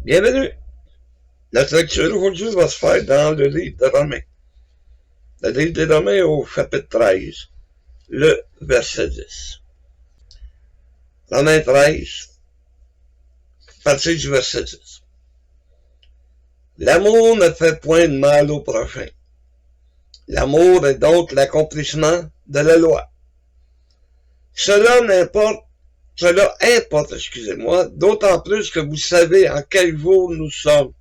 Bienvenue. Notre lecture aujourd'hui va se faire dans le livre de Romains. Le livre de Romains au chapitre 13, le verset 10. Romains 13, partie du verset 10. L'amour ne fait point de mal au prochain. L'amour est donc l'accomplissement de la loi. Cela importe, d'autant plus que vous savez en quel jour nous sommes,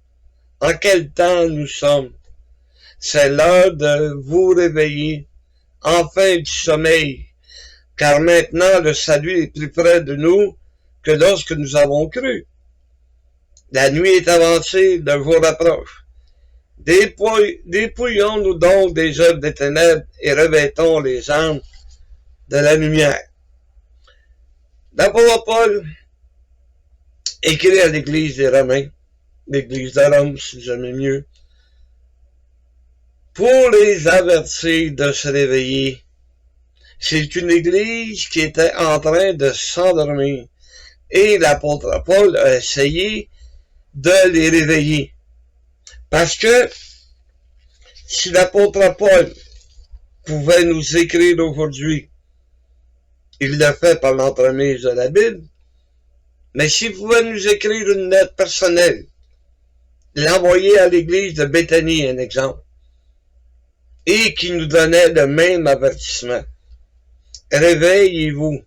en quel temps nous sommes. C'est l'heure de vous réveiller, enfin du sommeil, car maintenant le salut est plus près de nous que lorsque nous avons cru. La nuit est avancée, le jour approche. Dépouillons-nous donc des œuvres des ténèbres et revêtons les armes de la lumière. L'apôtre Paul écrit à l'église des Romains, l'église de Rome, si j'aimais mieux, pour les avertir de se réveiller. C'est une église qui était en train de s'endormir et l'apôtre Paul a essayé de les réveiller. Parce que si l'apôtre Paul pouvait nous écrire aujourd'hui, il le fait par l'entremise de la Bible, mais s'il pouvait nous écrire une lettre personnelle, l'envoyer à l'église de Béthanie, un exemple, et qui nous donnait le même avertissement. Réveillez-vous.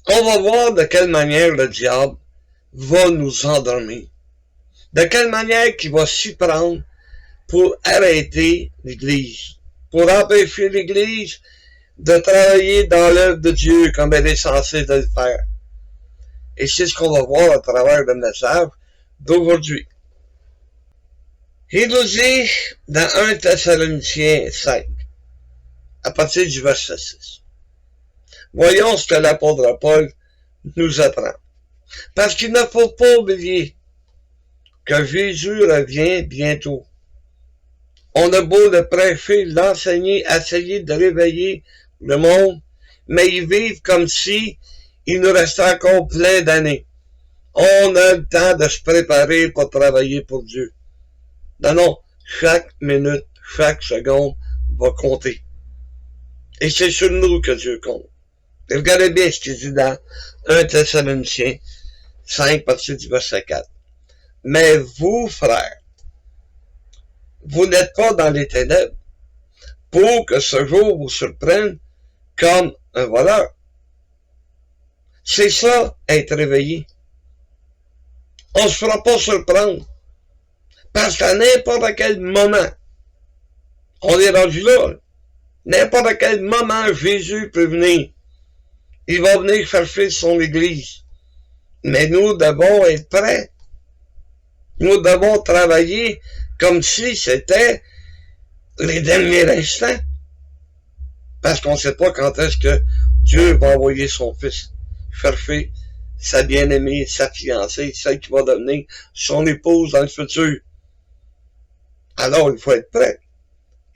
On va voir de quelle manière le diable va nous endormir. De quelle manière il va s'y prendre pour arrêter l'Église, pour empêcher l'Église de travailler dans l'œuvre de Dieu comme elle est censée de le faire. Et c'est ce qu'on va voir à travers le message d'aujourd'hui. Il nous dit dans 1 Thessaloniciens 5, à partir du verset 6. Voyons ce que l'apôtre Paul nous apprend. Parce qu'il ne faut pas oublier que Jésus revient bientôt. On a beau le prêcher, l'enseigner, essayer de réveiller le monde, mais ils vivent comme si il nous restait encore plein d'années. On a le temps de se préparer pour travailler pour Dieu. Non, chaque minute, chaque seconde va compter. Et c'est sur nous que Dieu compte. Et regardez bien ce qu'il dit dans 1 Thessaloniciens 5, partie du verset 4. Mais vous, frères, vous n'êtes pas dans les ténèbres pour que ce jour vous surprenne comme un voleur. C'est ça, être réveillé. On ne se fera pas surprendre. Parce qu'à n'importe quel moment, on est rendu là, n'importe quel moment Jésus peut venir. Il va venir chercher son Église. Mais nous devons être prêts. Nous devons travailler comme si c'était les derniers instants. Parce qu'on ne sait pas quand est-ce que Dieu va envoyer son Fils chercher sa bien-aimée, sa fiancée, celle qui va devenir son épouse dans le futur. Alors, il faut être prêt.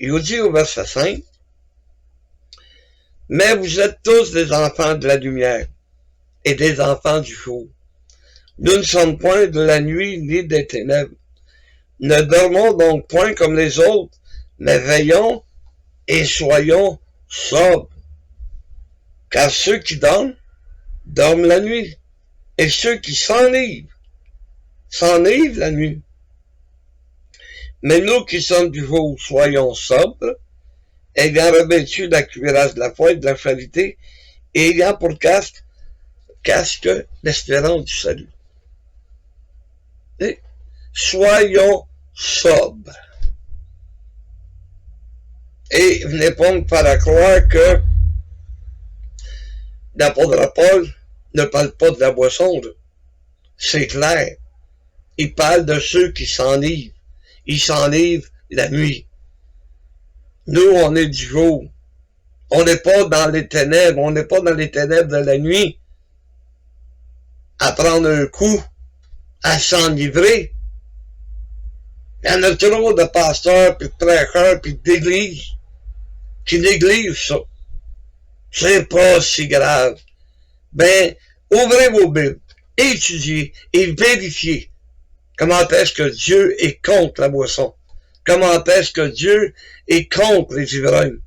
Il nous dit au verset 5, « Mais vous êtes tous des enfants de la lumière et des enfants du jour. Nous ne sommes point de la nuit ni des ténèbres. Ne dormons donc point comme les autres, mais veillons et soyons sobres. Car ceux qui dorment la nuit, et ceux qui s'enivrent la nuit. Mais nous qui sommes du jour, soyons sobres, ayant revêtu la cuirasse de la foi et de la charité, et ayant pour casque l'espérance du salut. » Et soyons sobres. Et venez pas me faire croire que l'apôtre Paul ne parle pas de la boisson. C'est clair. Il parle de ceux qui s'enivrent. Ils s'enivrent la nuit. Nous, on est du jour. On n'est pas dans les ténèbres. On n'est pas dans les ténèbres de la nuit. À prendre un coup, à s'enivrer. Il y en a trop de pasteurs, puis de prêcheurs, puis d'églises qui négligent ça. C'est pas si grave. Ben, Ouvrez vos Bibles, étudiez et vérifiez comment est-ce que Dieu est contre la boisson. Comment est-ce que Dieu est contre les ivrognes.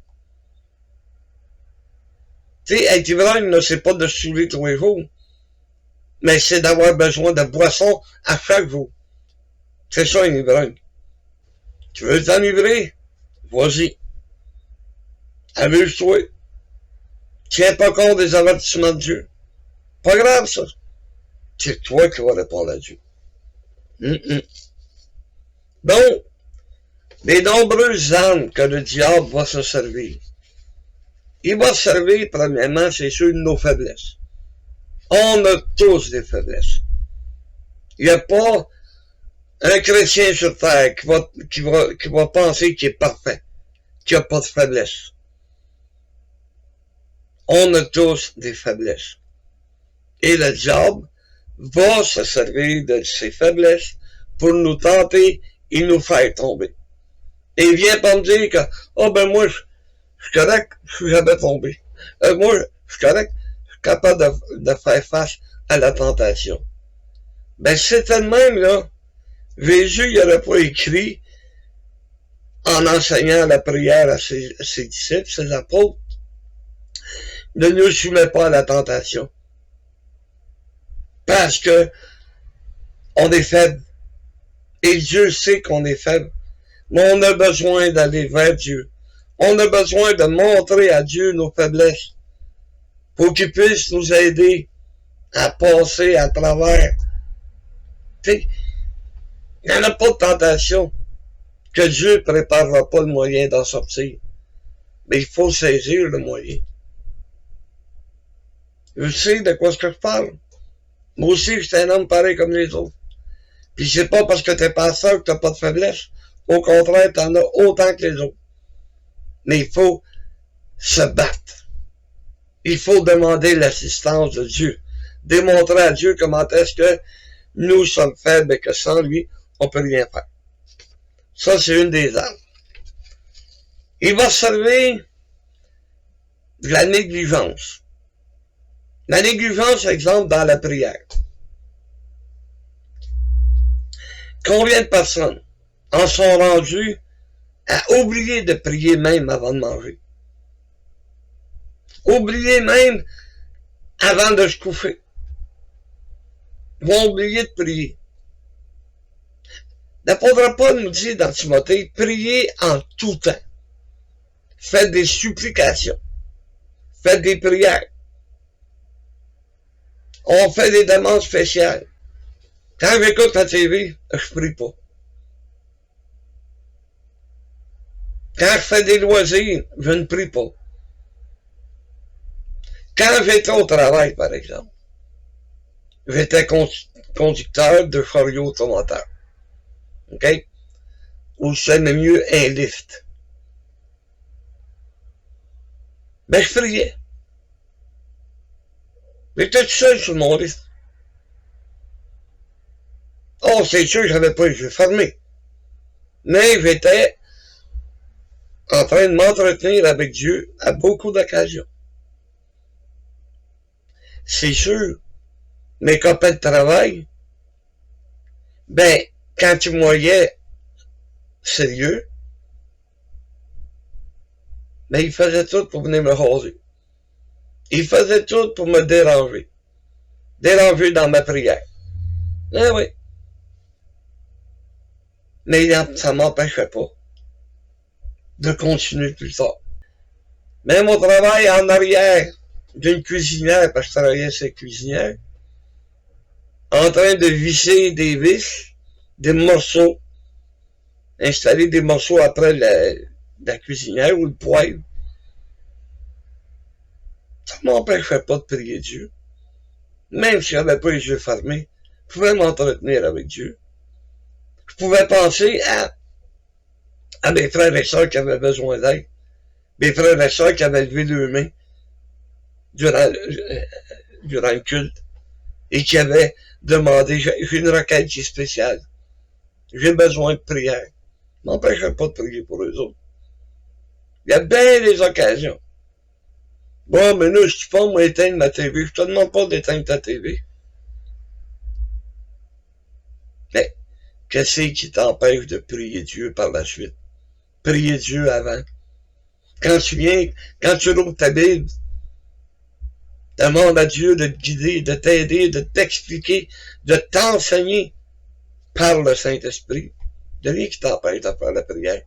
Tu sais, être ivrogne, là, c'est pas de se saouler tous les jours, mais c'est d'avoir besoin de boisson à chaque jour. C'est ça, un ivrogne. Tu veux t'enivrer? Vas-y. Amuse-toi. Tiens pas compte des avertissements de Dieu. Pas grave, ça. C'est toi qui vas répondre à Dieu. Donc, les nombreuses armes que le diable va se servir. Il va se servir, premièrement, c'est sûr, de nos faiblesses. On a tous des faiblesses. Il n'y a pas un chrétien sur terre qui va penser qu'il est parfait, qu'il n'a pas de faiblesse. On a tous des faiblesses. Et le diable va se servir de ses faiblesses pour nous tenter et nous faire tomber. Et il vient pas me dire que, oh ben moi, je suis correct, je suis jamais tombé. Moi, je suis correct, je suis capable de faire face à la tentation. Ben c'est de même, là. Jésus, il n'aurait pas écrit, en enseignant la prière à ses disciples, ses apôtres, ne nous soumets pas à la tentation. Parce que on est faible. Et Dieu sait qu'on est faible. Mais on a besoin d'aller vers Dieu. On a besoin de montrer à Dieu nos faiblesses pour qu'il puisse nous aider à passer à travers. Il n'y en a pas de tentation que Dieu ne préparera pas le moyen d'en sortir. Mais il faut saisir le moyen. Je sais de quoi je parle. Moi aussi, je suis un homme pareil comme les autres. Puis c'est pas parce que t'es pasteur que t'as pas de faiblesse. Au contraire, t'en as autant que les autres. Mais il faut se battre. Il faut demander l'assistance de Dieu. Démontrer à Dieu comment est-ce que nous sommes faibles et que sans lui, on peut rien faire. Ça, c'est une des armes. Il va servir de la négligence. La négligence, exemple, dans la prière. Combien de personnes en sont rendues à oublier de prier même avant de manger? Oublier même avant de se coucher. Ils vont oublier de prier. L'apôtre Paul nous dit dans Timothée, priez en tout temps. Faites des supplications. Faites des prières. On fait des demandes spéciales. Quand j'écoute la TV, je prie pas. Quand je fais des loisirs, je ne prie pas. Quand j'étais au travail, par exemple, j'étais conducteur de chariot automoteur. OK? Ou c'est mieux un lift. Ben, je priais. J'étais tout seul sur mon lift. Oh, c'est sûr que j'avais pas les yeux fermés. Mais j'étais en train de m'entretenir avec Dieu à beaucoup d'occasions. C'est sûr, mes copains de travail, ben, quand ils me voyaient sérieux, ben, ils faisaient tout pour venir me raser. Ils faisaient tout pour me déranger. Déranger dans ma prière. Ah oui. Mais ça m'empêchait pas de continuer plus tard. Même au travail en arrière d'une cuisinière, parce que je travaillais sur cuisinière, en train de visser des vis, des morceaux, installer des morceaux après la cuisinière ou le poêle. Ça m'empêchait pas de prier Dieu. Même si j'avais pas les yeux fermés, je pouvais m'entretenir avec Dieu. Je pouvais penser à mes frères et sœurs qui avaient besoin d'aide. Mes frères et sœurs qui avaient levé leurs mains durant le culte et qui avaient demandé, j'ai une requête qui est spéciale. J'ai besoin de prière. Je m'empêcherais pas de prier pour eux autres. Il y a bien des occasions. Bon, mais là, je suis pas, moi, éteindre ma TV. Je te demande pas d'éteindre ta TV. Mais, qu'est-ce qui t'empêche de prier Dieu par la suite? Prier Dieu avant. Quand tu ouvres ta Bible, demande à Dieu de te guider, de t'aider, de t'expliquer, de t'enseigner par le Saint-Esprit. Il n'y a rien qui t'empêche de faire la prière,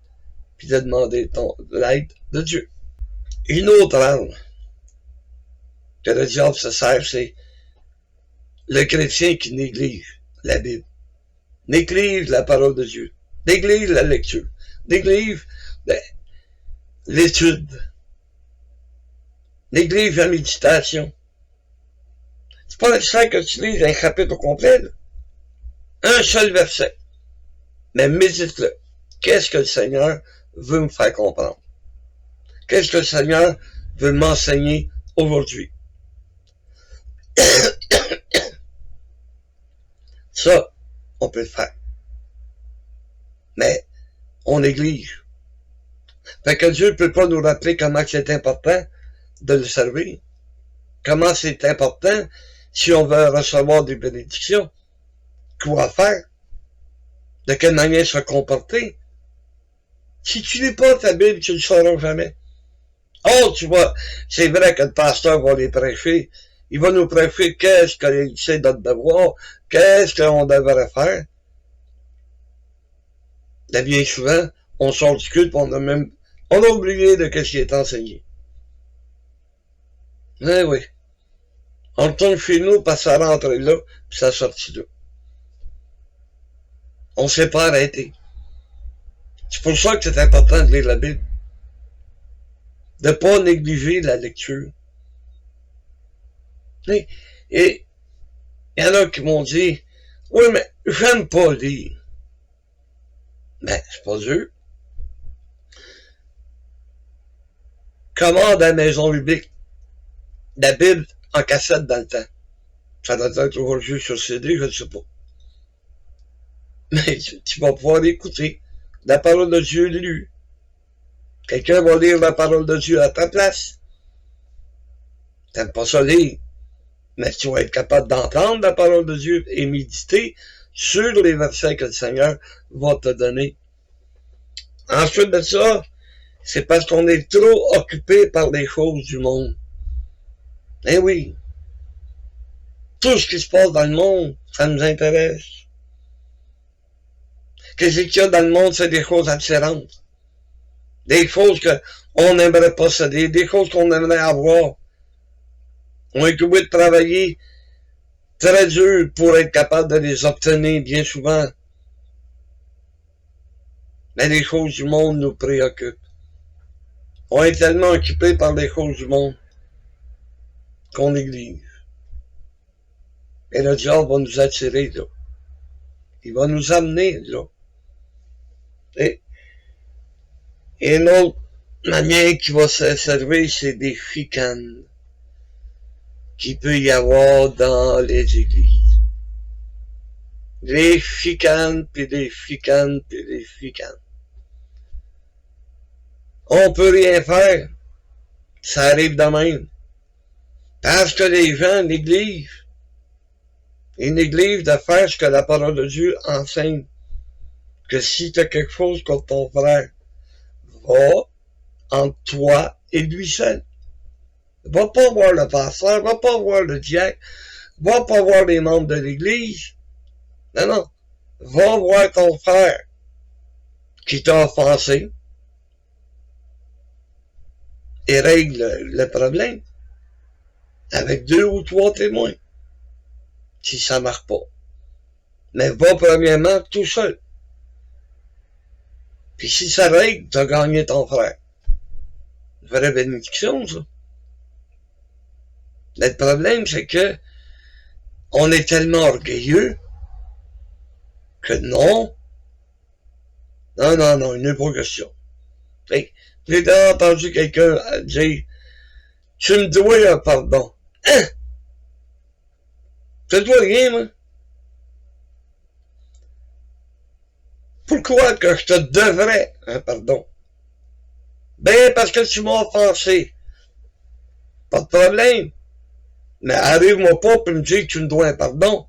puis de demander l'aide de Dieu. Une autre arme que le diable se sert, c'est le chrétien qui néglige la Bible, néglige la parole de Dieu, néglige la lecture, néglige l'étude, néglige la méditation. C'est pas nécessaire que tu lises un chapitre au complet, là. Un seul verset. Mais médite-le. Qu'est-ce que le Seigneur veut me faire comprendre? Qu'est-ce que le Seigneur veut m'enseigner aujourd'hui? Ça, on peut le faire. Mais on néglige. Fait que Dieu ne peut pas nous rappeler comment c'est important de le servir. Comment c'est important si on veut recevoir des bénédictions. Quoi faire? De quelle manière se comporter? Si tu lis pas ta Bible, tu ne le sauras jamais. Oh, tu vois, c'est vrai que le pasteur va les prêcher. Il va nous prêcher qu'est-ce que c'est notre devoir, qu'est-ce qu'on devrait faire. Là, bien souvent, on sort du culte, on a oublié de ce qui est enseigné. Mais oui. On retourne chez nous, parce que ça rentre là, puis ça sortit là. On ne s'est pas arrêté. C'est pour ça que c'est important de lire la Bible. De ne pas négliger la lecture. Et il y en a qui m'ont dit, oui, mais j'aime pas lire. Ben, c'est pas dur. Commande à la maison biblique la Bible en cassette dans le temps. Ça doit être aujourd'hui sur CD, je ne sais pas. Mais tu vas pouvoir l'écouter. La parole de Dieu lue. Quelqu'un va lire la parole de Dieu à ta place. T'aimes pas ça lire, mais tu vas être capable d'entendre la parole de Dieu et méditer sur les versets que le Seigneur va te donner. Ensuite de ça, c'est parce qu'on est trop occupé par les choses du monde. Eh oui. Tout ce qui se passe dans le monde, ça nous intéresse. Qu'est-ce qu'il y a dans le monde, c'est des choses attirantes. Des choses qu'on n'aimerait posséder, des choses qu'on aimerait avoir. On est obligé de travailler très dur pour être capable de les obtenir bien souvent. Mais les choses du monde nous préoccupent. On est tellement occupé par les choses du monde qu'on néglige. Et le diable va nous attirer là. Il va nous amener là. Et une autre manière qui va se servir, c'est des chicanes qu'il peut y avoir dans les églises. Les chicanes, puis des chicanes, puis des chicanes. On peut rien faire. Ça arrive de même. Parce que les gens négligent. Ils négligent de faire ce que la parole de Dieu enseigne. Que si tu as quelque chose contre ton frère, va entre toi et lui seul. Va pas voir le pasteur, va pas voir le diacre, va pas voir les membres de l'église. Non, non. Va voir ton frère qui t'a offensé et règle le problème avec 2 ou 3 témoins. Si ça marche pas. Mais va premièrement tout seul. Puis si ça règle, t'as gagné ton frère. Une vraie bénédiction, ça. Mais le problème, c'est que on est tellement orgueilleux que non, il n'est pas question. J'ai déjà entendu quelqu'un dire, tu me dois un pardon. Hein? Je te dois rien, moi. Pourquoi que je te devrais un pardon? Ben, parce que tu m'as offensé. Pas de problème. Mais arrive-moi pas pour me dire que tu me dois un pardon.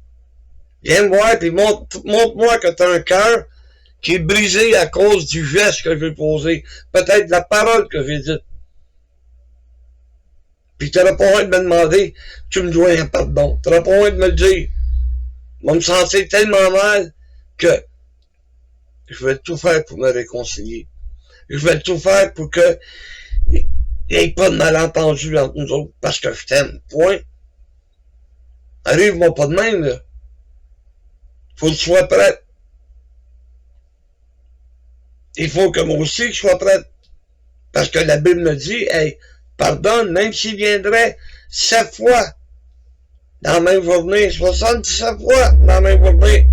Viens me voir, puis montre-moi que tu as un cœur qui est brisé à cause du geste que j'ai posé. Peut-être de la parole que j'ai dite. Puis tu n'auras pas envie de me demander, tu me dois un pardon. Tu n'auras pas envie de me le dire. Je vais me sentir tellement mal que je vais tout faire pour me réconcilier. Je vais tout faire pour que il n'y ait pas de malentendu entre nous autres, parce que je t'aime. Point. Arrive-moi pas de même, là. Faut que tu sois prête. Il faut que moi aussi je sois prête. Parce que la Bible me dit, hey, pardonne, même s'il viendrait 7 fois dans la même journée, 77 fois dans la même journée,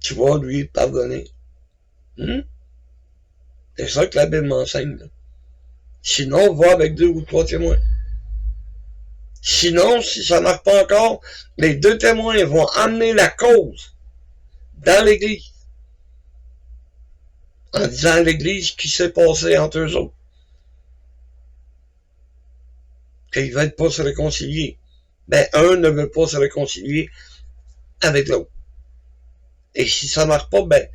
tu vas lui pardonner. C'est ça que la Bible m'enseigne. Là. Sinon, va avec 2 ou 3 témoins. Sinon, si ça ne marche pas encore, les 2 témoins vont amener la cause dans l'Église. En disant à l'Église ce qui s'est passé entre eux autres. Qu'ils ne veulent pas se réconcilier. Ben, un ne veut pas se réconcilier avec l'autre. Et si ça ne marche pas, ben,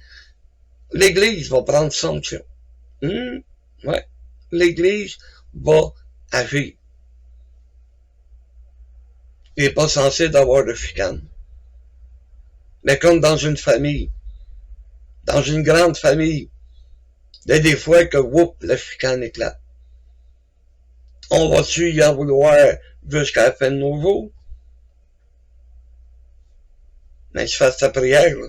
l'Église va prendre sanction. Ouais. L'Église va agir. Il n'est pas censé d'avoir de chicane. Mais comme dans une famille, dans une grande famille, il y a des fois que, la chicane éclate. On va-tu y en vouloir jusqu'à la fin de nos jours? Mais tu fasses ta prière, là.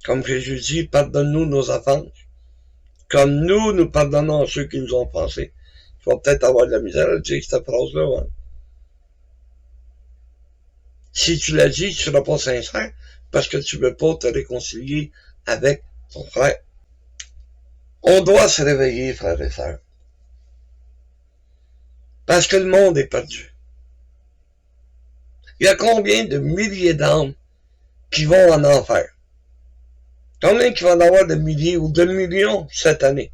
Comme Jésus dit, pardonne-nous nos offenses. Comme nous pardonnons à ceux qui nous ont offensés. Tu vas peut-être avoir de la misère à dire cette phrase-là, hein. Si tu l'as dit, tu ne seras pas sincère, parce que tu ne veux pas te réconcilier avec ton frère. On doit se réveiller, frères et sœurs. Parce que le monde est perdu. Il y a combien de milliers d'âmes qui vont en enfer? Combien qui vont en avoir de milliers ou de millions cette année?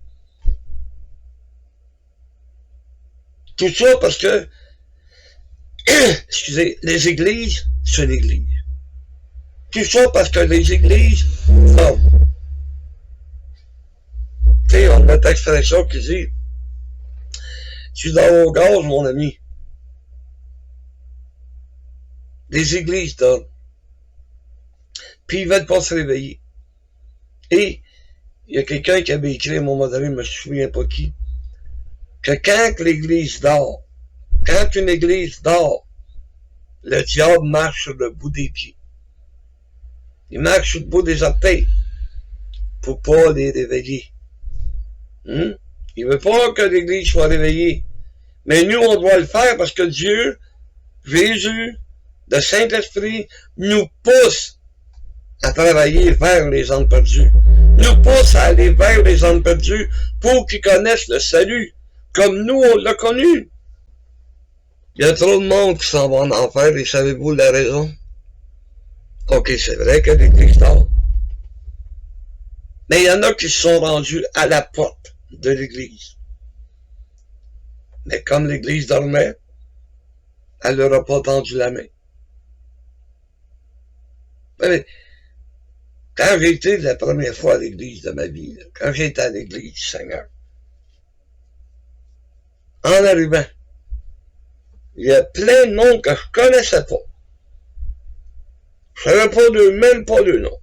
Tout ça parce que, excusez, les églises, c'est l'église. Tout ça parce que les églises, non. Tu sais, on a notre expression qui dit, tu dors au gaz, mon ami. Les églises donnent. Puis ils veulent pas se réveiller. Et il y a quelqu'un qui avait écrit à un moment donné, je me souviens pas qui, que quand l'église dort, quand une église dort, le diable marche sur le bout des pieds. Il marche sur le bout des orteils pour pas les réveiller. Il veut pas que l'église soit réveillée. Mais nous, on doit le faire parce que Dieu, Jésus, le Saint-Esprit, nous pousse à travailler vers les âmes perdues. Nous pousse à aller vers les âmes perdues pour qu'ils connaissent le salut, comme nous, on l'a connu. Il y a trop de monde qui s'en va en enfer, et savez-vous la raison? Ok, c'est vrai que l'église dort. Mais il y en a qui se sont rendus à la porte de l'église. Mais comme l'église dormait, elle leur a pas tendu la main. Mais, quand j'ai été la première fois à l'église de ma vie, quand j'étais à l'église du Seigneur, en arrivant, il y a plein de monde que je connaissais pas. Je savais pas d'eux, même pas de nom.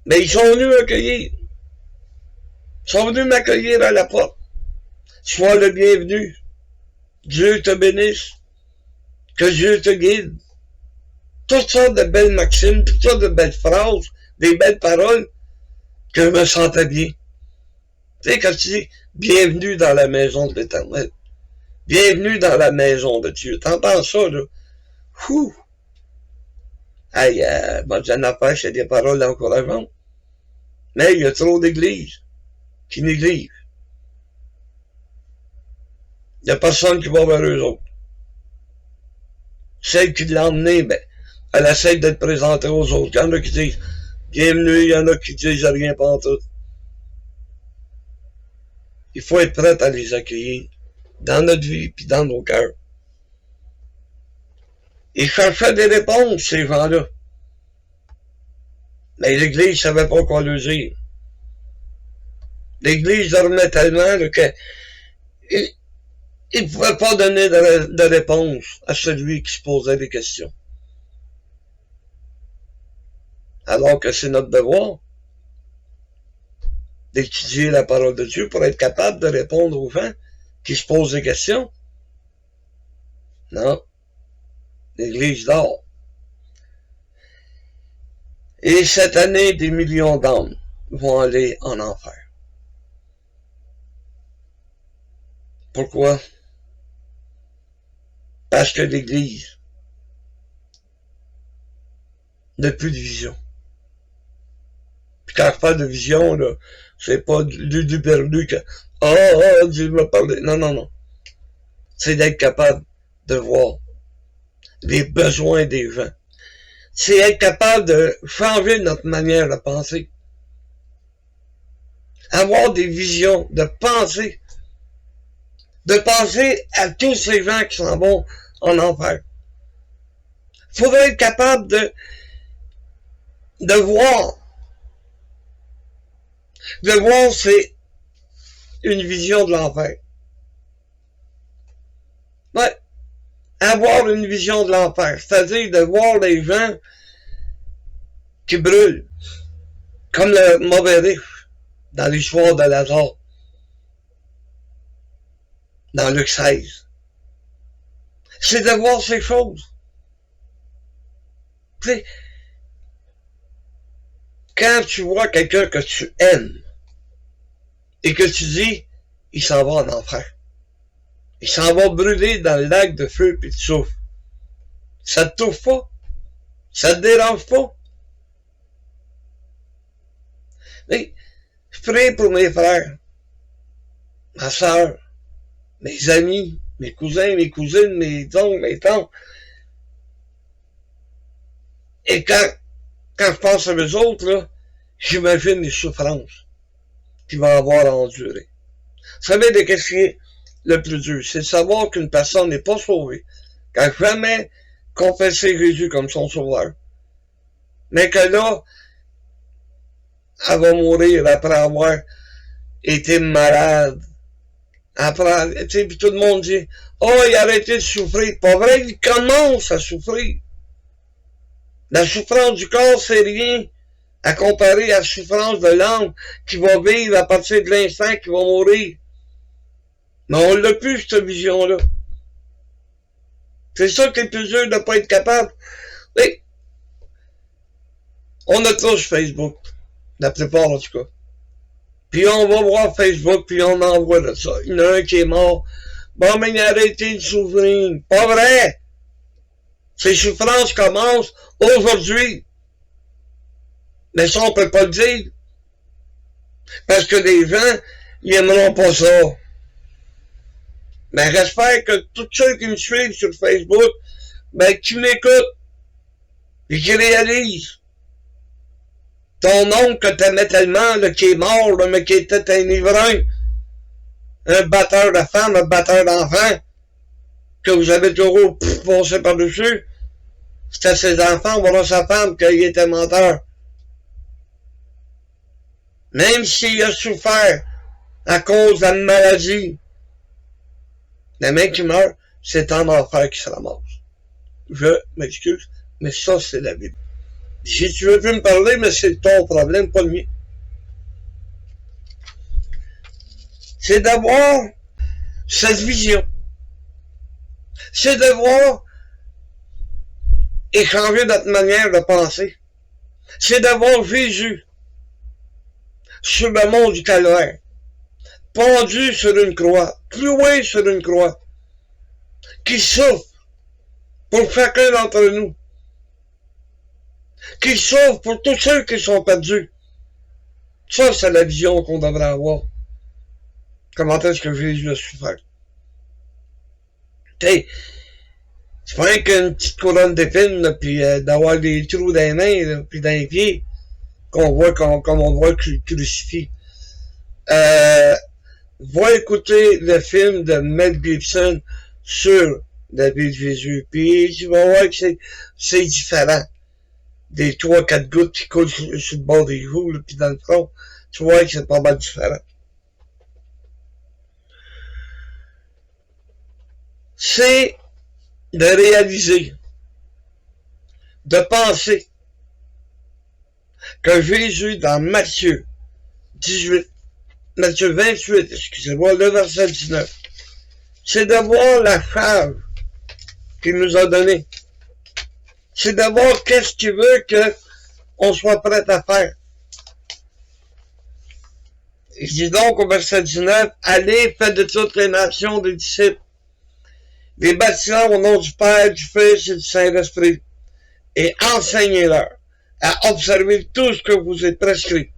Mais ils sont venus m'accueillir. Ils sont venus m'accueillir à la porte. Sois le bienvenu. Dieu te bénisse. Que Dieu te guide. Toutes sortes de belles maximes, toutes sortes de belles phrases, des belles paroles, que je me sentais bien. Tu sais, quand tu dis, bienvenue dans la maison de l'Éternel. Bienvenue dans la maison de Dieu. T'entends ça, là? Ouh! Hey, moi, j'ai une affaire, c'est des paroles encourageantes. Mais il y a trop d'églises qui négligent. Il n'y a personne qui va vers eux autres. Celle qui l'a emmené, ben, elle essaie d'être présentée aux autres. Il y en a qui disent bienvenue, il y en a qui disent rien pas en tout. il faut être prêt à les accueillir dans notre vie puis dans nos cœurs. Ils cherchaient des réponses, ces gens-là. Mais l'Église ne savait pas quoi leur dire. L'Église dormait tellement là, que il ne pouvait pas donner de réponse à celui qui se posait des questions. Alors que c'est notre devoir d'étudier la parole de Dieu pour être capable de répondre aux gens qui se posent des questions. Non. L'Église dort. Et cette année, des millions d'âmes vont aller en enfer. Pourquoi? Parce que l'Église n'a plus de vision. Puis quand je parle de vision, là, c'est pas du perdu que Dieu m'a parlé. Non, non, non. C'est d'être capable de voir les besoins des gens. C'est être capable de changer notre manière de penser. Avoir des visions, de penser à tous ces gens qui s'en vont en enfer. Il faudrait être capable de voir. De voir, c'est une vision de l'enfer. Ouais. Avoir une vision de l'enfer, c'est-à-dire de voir les gens qui brûlent, comme le mauvais riche dans l'histoire de Lazare, dans Luc 16. C'est de voir ces choses. Tu sais, quand tu vois quelqu'un que tu aimes et que tu dis, il s'en va en enfer. Il s'en va brûler dans le lac de feu et de soufre. Ça te touche pas? Ça te dérange pas? Mais, je prie pour mes frères, ma soeur, mes amis, mes cousins, mes cousines, mes oncles, mes tantes. Et quand je pense à eux autres, là, j'imagine les souffrances qu'ils vont avoir à endurer. Vous savez de qu'est-ce qui est le plus dur? C'est de savoir qu'une personne n'est pas sauvée, qu'elle n'a jamais confessé Jésus comme son sauveur, mais que là, elle va mourir après avoir été malade. Après, tu sais, puis tout le monde dit, il a arrêté de souffrir. Pas vrai, il commence à souffrir. La souffrance du corps, c'est rien à comparer à la souffrance de l'âme qui va vivre à partir de l'instant qu'il va mourir. Mais on l'a plus, cette vision-là. C'est ça qui est plus dur de ne pas être capable. Mais, on a tous Facebook. La plupart, en tout cas. Puis on va voir Facebook, puis on envoie de ça. Il y en a un qui est mort. Bon, mais il a arrêté de souffrir. Pas vrai! Ces souffrances commencent aujourd'hui. Mais ça, on peut pas le dire. Parce que les gens, ils aimeront pas ça. Mais j'espère que tous ceux qui me suivent sur Facebook, ben, qui m'écoutent, et qui réalisent. Ton oncle que t'aimais tellement, là, qui est mort, là, mais qui était un ivrogne, un batteur de femmes, un batteur d'enfants, que vous avez toujours passé par-dessus, c'était ses enfants, voilà sa femme, qu'il était menteur. Même s'il a souffert à cause de la maladie, le mec qui meurt, c'est en enfer qui se ramasse. Je m'excuse, mais ça, c'est la Bible. Si tu veux plus me parler, mais c'est ton problème, pas le mien. C'est d'avoir cette vision. C'est de voir et changer notre manière de penser. C'est d'avoir Jésus sur le mont du Calvaire, pendu sur une croix, cloué sur une croix, qui souffre pour chacun d'entre nous, qui souffre pour tous ceux qui sont perdus. Ça, c'est la vision qu'on devrait avoir. Comment est-ce que Jésus a souffert? T'sais, c'est pas rien qu'une petite couronne d'épines, puis d'avoir des trous dans les mains, puis dans les pieds, qu'on voit comme on voit crucifié. va écouter le film de Mel Gibson sur la vie de Jésus, puis tu vas voir que c'est différent. Des 3-4 gouttes qui coulent sur le bord des joues, là, puis dans le front, tu vois que c'est pas mal différent. C'est de réaliser, de penser que Jésus, dans Matthieu 28, excusez-moi, le verset 19, c'est de voir la charge qu'il nous a donnée. C'est de voir qu'est-ce qu'il veut qu'on soit prêt à faire. Il dit donc au verset 19, allez, faites de toutes les nations des disciples, les baptisant au nom du Père, du Fils et du Saint-Esprit, et enseignez-leur à observer tout ce que vous êtes prescrit.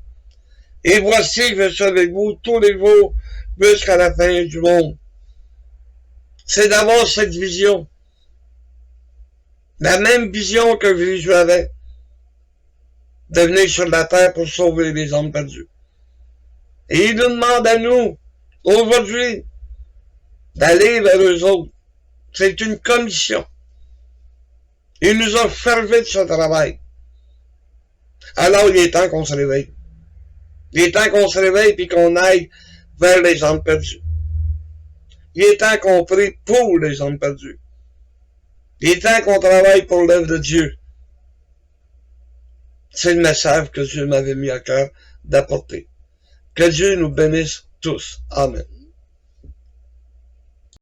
Et voici, je suis avec vous tous les jours jusqu'à la fin du monde. C'est d'avoir cette vision. La même vision que Jésus avait. De venir sur la terre pour sauver les hommes perdus. Et il nous demande à nous, aujourd'hui, d'aller vers eux autres. C'est une commission. Il nous a chargé de ce travail. Alors il est temps qu'on se réveille. Il est temps qu'on se réveille et qu'on aille vers les hommes perdus. Il est temps qu'on prie pour les hommes perdus. Il est temps qu'on travaille pour l'œuvre de Dieu. C'est le message que Dieu m'avait mis à cœur d'apporter. Que Dieu nous bénisse tous. Amen.